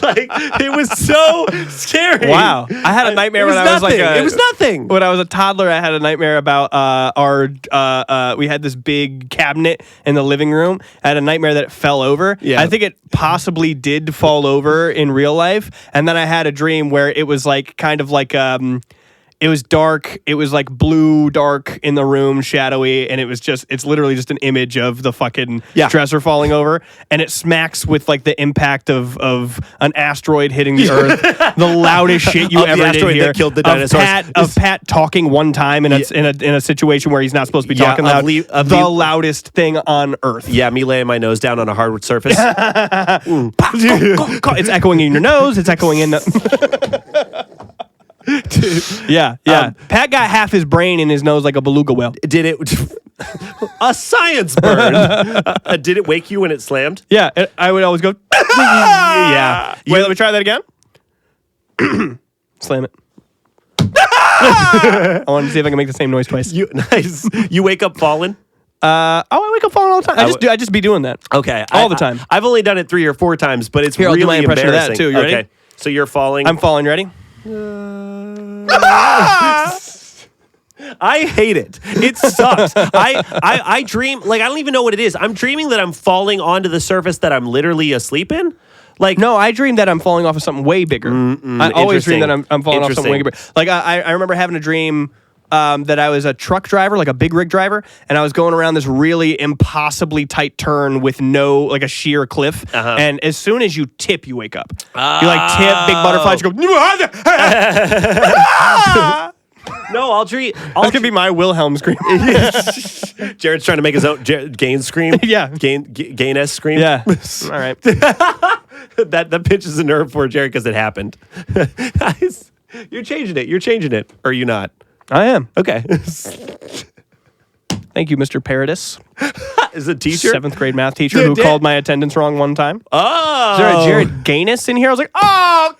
like, it was so scary. Wow. I had a nightmare when I was like it was nothing. When I was a toddler, I had a nightmare about we had this big cabinet in the living room. I had a nightmare that it fell over. Yeah. I think it possibly did fall over in real life. And then I had a dream where it was like kind of like it was dark. It was like blue, dark in the room, shadowy, and it's literally just an image of the fucking dresser falling over, and it smacks with like the impact of an asteroid hitting the Earth. The loudest shit you ever did hear. That killed the dinosaurs. Of Pat talking one time in a situation where he's not supposed to be talking loud. The loudest thing on Earth. Yeah, me laying my nose down on a hardwood surface. It's echoing in your nose. It's echoing in the. Yeah. Pat got half his brain in his nose like a beluga whale. Did it? A science burn. Did it wake you when it slammed? Yeah, I would always go. Yeah. Wait, let me try that again. Slam it. I want to see if I can make the same noise twice. Nice. You wake up falling? I wake up falling all the time. I just be doing that. Okay. All the time. I've only done it 3 or 4 times, but it's really I'll do my impression embarrassing. of that too. You ready? Okay. So you're falling. I'm falling. Ready? I hate it. It sucks. I dream, like, I don't even know what it is. I'm dreaming that I'm falling onto the surface that I'm literally asleep in. Like, no, I dream that I'm falling off of something way bigger. I always dream that I'm falling off something way bigger. Like, I remember having a dream that I was a truck driver, like a big rig driver, and I was going around this really impossibly tight turn with like a sheer cliff. And as soon as you tip, you wake up. You like tip, big butterflies, you go, no, I'll dream. That's gonna be my Wilhelm scream. Jared's trying to make his own Gain scream. Yeah. Gain-esque scream. Yeah. All right. that pinches a nerve for Jared because it happened. You're changing it. Or are you not? I am. Okay. Thank you, Mr. Paradis. Is a teacher? 7th grade math teacher who called my attendance wrong one time. Oh. Is there a Jared Gaines in here? I was like, oh,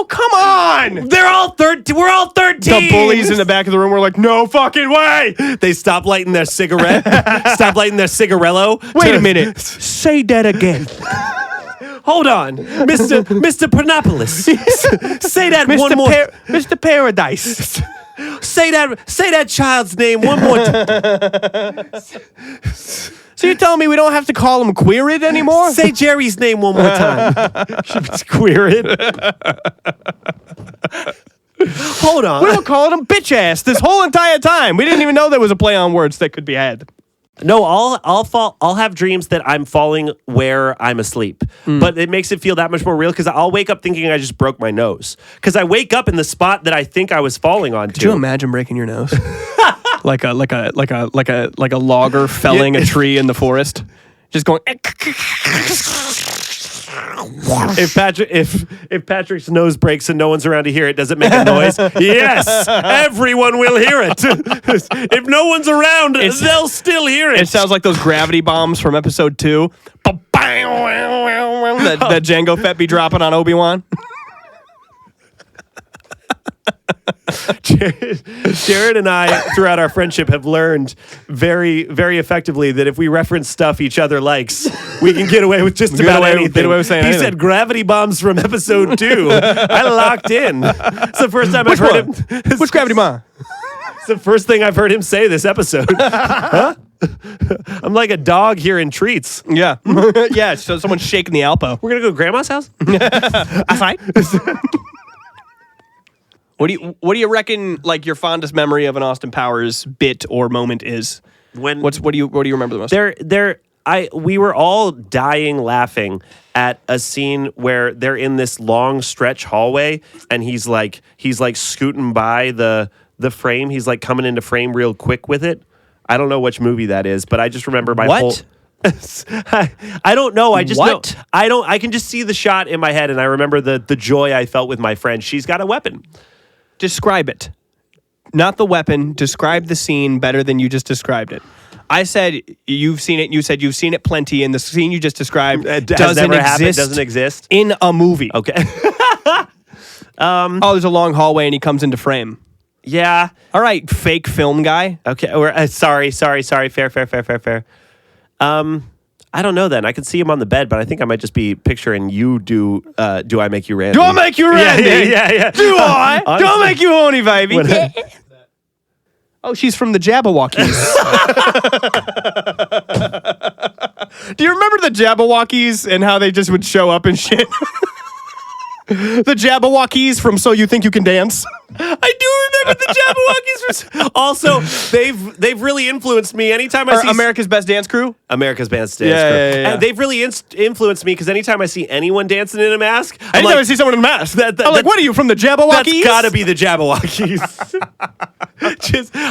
come on! They're all 13. We're all 13. The bullies in the back of the room were like, no fucking way! They stopped lighting their cigarette. Stopped lighting their cigarello. Wait a minute. Say that again. Hold on, Mr. Panopolis. Say that one more. Mr. Paradise. Say that child's name one more time. So you're telling me we don't have to call him Queerid anymore? Say Jerry's name one more time. Queerid. Hold on. We were calling him bitch ass this whole entire time. We didn't even know there was a play on words that could be had. No, I'll have dreams that I'm falling where I'm asleep. But it makes it feel that much more real because I'll wake up thinking I just broke my nose. Because I wake up in the spot that I think I was falling onto. Could you imagine breaking your nose? like a logger felling a tree in the forest. Just going If Patrick's nose breaks and no one's around to hear it, does it make a noise? Yes, everyone will hear it. If no one's around, they'll still hear it. It sounds like those gravity bombs from episode 2. That Jango Fett be dropping on Obi-Wan. Jared and I, throughout our friendship, have learned very, very effectively that if we reference stuff each other likes, we can get away with just about anything. Get away with saying anything. Said gravity bombs from episode 2. I locked in. It's the first time I've heard him. Which gravity bomb? It's the first thing I've heard him say this episode. Huh? I'm like a dog here in treats. Yeah. Yeah, so someone's shaking the Alpo. We're going to go to Grandma's house? Aside. What do you reckon, like, your fondest memory of an Austin Powers bit or moment is? What do you remember the most? We were all dying laughing at a scene where they're in this long stretch hallway and he's like scooting by the frame. He's like coming into frame real quick with it. I don't know which movie that is, but I just remember my whole I don't know. I just know. I can just see the shot in my head and I remember the joy I felt with my friend. She's got a weapon. Describe it. Not the weapon. Describe the scene better than you just described it. I said you've seen it. You said you've seen it plenty, and the scene you just described doesn't exist in a movie. Okay. There's a long hallway, and he comes into frame. Yeah. All right, fake film guy. Okay. Sorry. Fair. I don't know then. I can see him on the bed, but I think I might just be picturing you do I Make You Randy? Do I Make You Randy? Yeah. Do I? Do I make you horny, baby? Oh, she's from the Jabberwockies. Do you remember the Jabberwockies and how they just would show up and shit? The Jabberwockies from So You Think You Can Dance? I do remember the Jabberwockies. Also, they've really influenced me. Anytime I see America's Best Dance Crew? America's Best Dance Crew. Yeah. And they've really influenced me because anytime I see anyone dancing in a mask, anytime I see someone in a mask, I'm like, what are you, from the Jabberwockies? That's gotta be the Jabberwockies.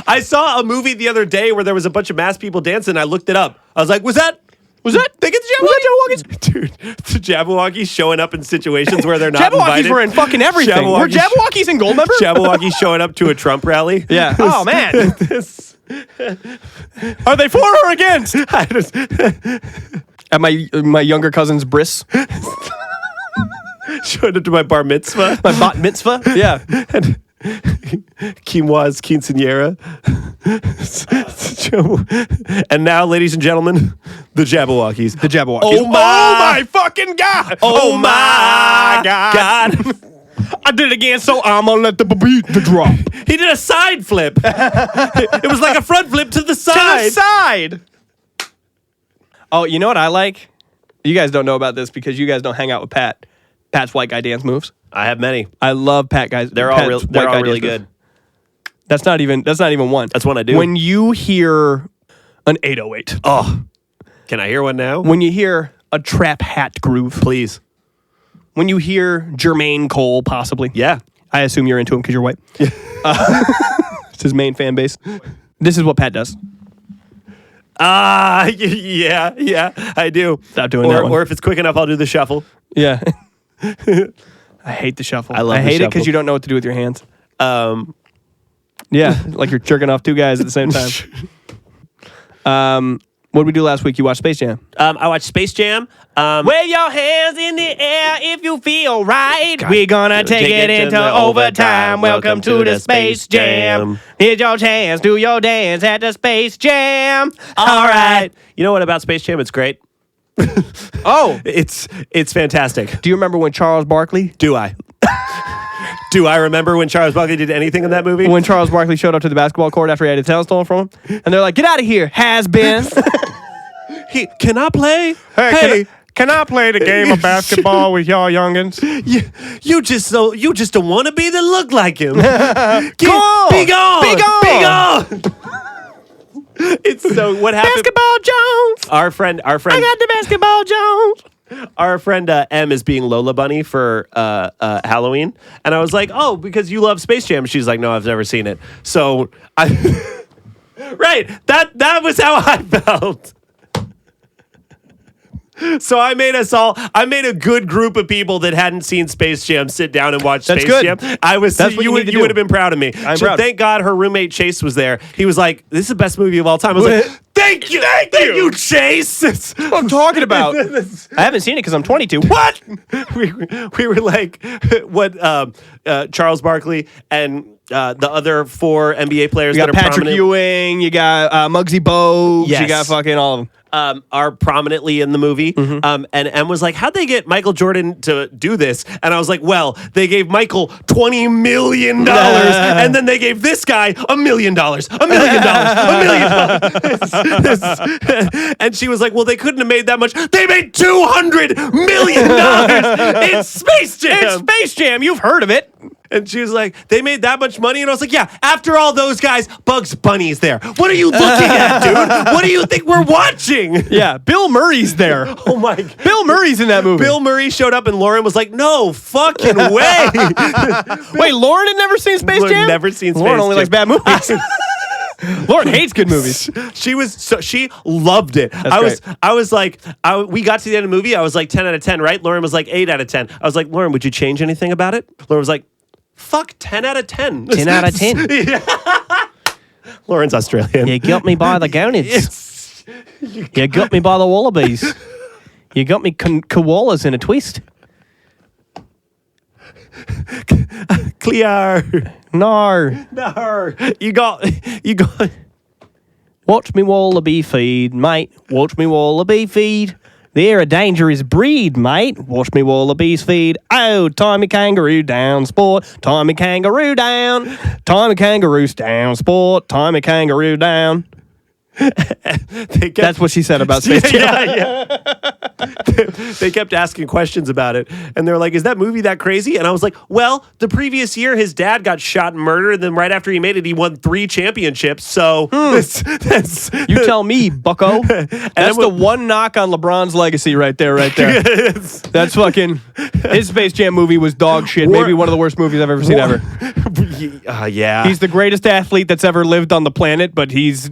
I saw a movie the other day where there was a bunch of masked people dancing. I looked it up. I was like, was that they get the Jabberwockies? Dude, the Jabberwockies showing up in situations where they're not invited. Jabberwockies were in fucking everything. Were Jabberwockies in Goldmember? Jabberwockies showing up to a Trump rally. Yeah. Oh, man. Are they for or against? At my younger cousin's bris. Showing up to my bar mitzvah. My bat mitzvah? Yeah. Quinoa's quinceañera. And now, ladies and gentlemen, the Jabberwockies. The Jabberwockies. Oh my fucking God! Oh my God! I did it again, so I'ma let the beat drop. He did a side flip. It was like a front flip to the side. To the side. Oh, you know what I like? You guys don't know about this because you guys don't hang out with Pat. Pat's white guy dance moves. I have many. I love Pat guys. They're all really good. That's not even one. That's one I do. When you hear an 808. Oh. Can I hear one now? When you hear a trap hat groove. Please. When you hear Jermaine Cole, possibly. Yeah. I assume you're into him because you're white. It's his main fan base. This is what Pat does. Yeah, I do. Stop doing that one. Or if it's quick enough, I'll do the shuffle. Yeah. I hate the shuffle. I hate it because shuffle. you don't know what to do with your hands. Yeah, like you're jerking off two guys at the same time. What did we do last week? You watched Space Jam. I watched Space Jam. Wave your hands in the air if you feel right. We're gonna take it into overtime. Welcome to the Space Jam. Here's your chance. Do your dance at the Space Jam. All right. You know what about Space Jam? It's great. Oh. It's fantastic. Do you remember when Charles Barkley? Do I? Do I remember when Charles Barkley did anything in that movie? When Charles Barkley showed up to the basketball court after he had his talent stolen from him. And they're like, get out of here, has-been. Can I play? Hey, can I play the game of basketball with y'all youngins? You just don't want to be that look like him. Be gone! Be gone! Be gone! Be gone! It's so what happened? Basketball Jones. Our friend. I got the basketball Jones. Our friend M is being Lola Bunny for Halloween, and I was like, "Oh, because you love Space Jam." She's like, "No, I've never seen it." So right, that was how I felt. So I made a good group of people that hadn't seen Space Jam sit down and watch Space Jam. That's what you would have been proud of me. I'm proud. Thank God her roommate Chase was there. He was like, "This is the best movie of all time." I was like, "Thank you, Chase." That's what I'm talking about. I haven't seen it because I'm 22. What? we were like, what? Charles Barkley and the other 4 NBA players. You got that are Patrick prominent. Ewing. You got Muggsy Bogues. Yes. You got fucking all of them. Are prominently in the movie. And M was like, how'd they get Michael Jordan to do this? And I was like, well, they gave Michael $20 million and then they gave this guy $1 million. $1 million. And she was like, well, they couldn't have made that much. They made $200 million in Space Jam. It's Space Jam. You've heard of it. And she was like, they made that much money? And I was like, yeah, after all those guys, Bugs Bunny's there. What are you looking at, dude? What do you think we're watching? Yeah, Bill Murray's there. Oh, my God. Bill Murray's in that movie. Bill Murray showed up and Lauren was like, no fucking way. Wait, Lauren had never seen Space Jam? Never seen Space Jam. Lauren only likes bad movies. Lauren hates good movies. She loved it. I was like, we got to the end of the movie. I was like 10 out of 10, right? Lauren was like 8 out of 10. I was like, Lauren, would you change anything about it? Lauren was like, fuck, 10 out of 10. 10 out of 10. Yeah. Lauren's Australian. You got me by the gonids. You got me by the wallabies. You got me koalas in a twist. Clear. No. You got. Watch me wallaby feed, mate. Watch me wallaby feed. They're a dangerous breed, mate. Watch me wallabies feed. Oh, tie me kangaroo down, sport. Tie me kangaroo down. Tie me kangaroos down, sport. Tie me kangaroo down. That's what she said about Space Jam. Yeah. They kept asking questions about it, and they were like, "Is that movie that crazy?" And I was like, "Well, the previous year, his dad got shot and murdered, and then right after he made it, he won 3 championships. So that's you tell me, Bucko. That's the one knock on LeBron's legacy, right there. That's fucking. His Space Jam movie was dog shit. Maybe one of the worst movies I've ever seen ever. Yeah, he's the greatest athlete that's ever lived on the planet, but his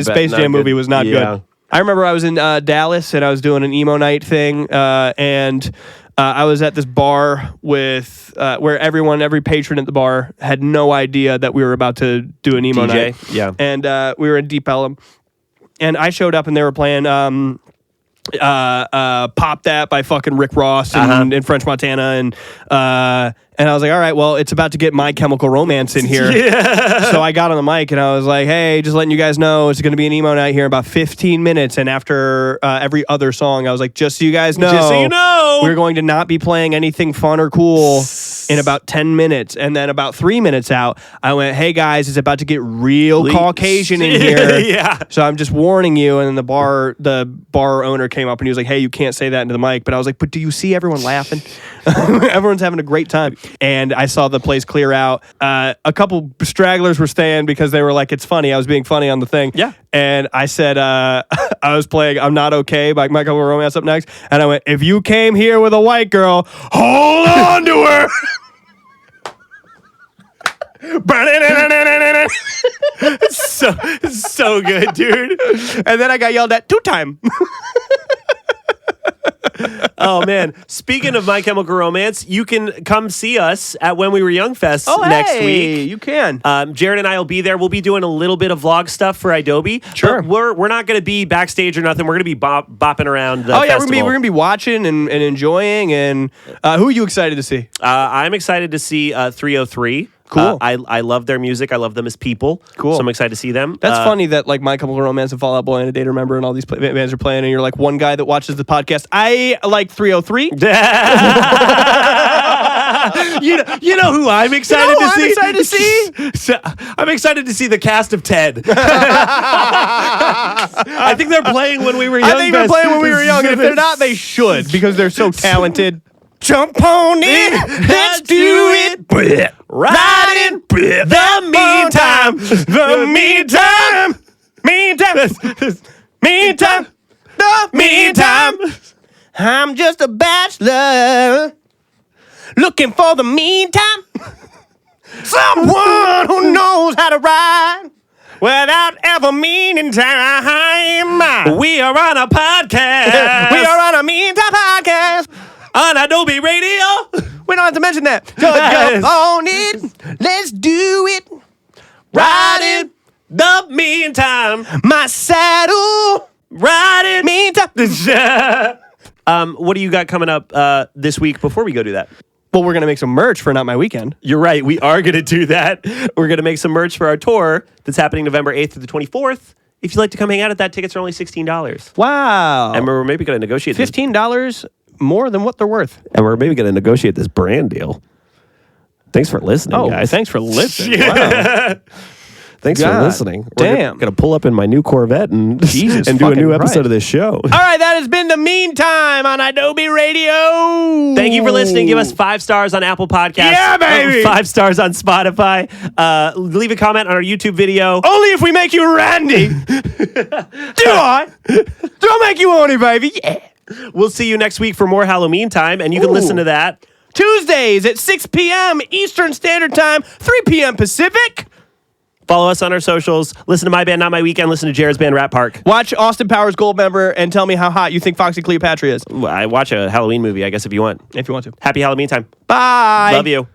Space Jam movie was not good. I remember I was in Dallas and I was doing an emo night thing, and I was at this bar with where every patron at the bar had no idea that we were about to do an emo night. Yeah, and we were in Deep Ellum, and I showed up and they were playing Pop That by fucking Rick Ross and French Montana, and I was like, all right, well, it's about to get My Chemical Romance in here. Yeah. So I got on the mic and I was like, hey, just letting you guys know it's going to be an emo night here in about 15 minutes. And after every other song, I was like, just so you guys know, we're going to not be playing anything fun or cool. in about 10 minutes. And then about 3 minutes out, I went, hey guys, it's about to get real Caucasian in here. Yeah. So I'm just warning you. And then the bar owner came up and he was like, hey, you can't say that into the mic. But I was like, but do you see everyone laughing? Everyone's having a great time. And I saw the place clear out. A couple stragglers were staying because they were like, it's funny. I was being funny on the thing. Yeah. And I said, I was playing I'm Not Okay by My Chemical Romance up next. And I went, if you came here with a white girl, hold on to her. so good, dude. And then I got yelled at 2 times. Oh man! Speaking of My Chemical Romance, you can come see us at When We Were Young Fest next week. You can. Jared and I will be there. We'll be doing a little bit of vlog stuff for Idobi. Sure. But we're not going to be backstage or nothing. We're going to be bopping around the festival. We're gonna be watching and enjoying. And who are you excited to see? I'm excited to see 303. Cool. I love their music. I love them as people. Cool. So I'm excited to see them. That's funny that like My Chemical Romance and Fall Out Boy and A Day to Remember and all these bands are playing, and you're like one guy that watches the podcast. I like 303. You know who I'm excited to see? I'm excited to see? I'm excited to see the cast of Ted. I think they're playing When We Were Young. I think they're playing When We Were Young, and if they're not, they should because they're so talented. Jump on in, let's do it. Right in the meantime. The meantime. I'm just a bachelor looking for the meantime. Someone who knows how to ride without ever meaning time. We are on a podcast. We are on a meantime podcast. On Idobi Radio. We don't have to mention that. Jump on it. Let's do it. Right in the meantime. My saddle. Right in. Meantime. What do you got coming up this week before we go do that? Well, we're going to make some merch for Not My Weekend. You're right. We are going to do that. We're going to make some merch for our tour that's happening November 8th through the 24th. If you'd like to come hang out at that, tickets are only $16. Wow. And we're maybe going to negotiate $15 more than what they're worth. And we're maybe going to negotiate this brand deal. Thanks for listening, guys. Thanks for listening. Wow. Thanks for listening. Damn. We're going to pull up in my new Corvette and, Jesus and do a new fucking episode Christ. of this show. All right, that has been The Meantime on Idobi Radio. Thank you for listening. Give us 5 stars on Apple Podcasts. Yeah, baby. 5 stars on Spotify. Leave a comment on our YouTube video. Only if we make you Randy. Do I? Do I make you horny, baby? Yeah. We'll see you next week for more Hallow-Mean Time, and you can listen to that Tuesdays at 6 p.m. Eastern Standard Time, 3 p.m. Pacific. Follow us on our socials. Listen to my band, Not My Weekend. Listen to Jared's band, Rat Park. Watch Austin Powers Goldmember and tell me how hot you think Foxy Cleopatra is. I watch a Halloween movie, I guess, if you want. If you want to. Happy Halloween time. Bye. Love you.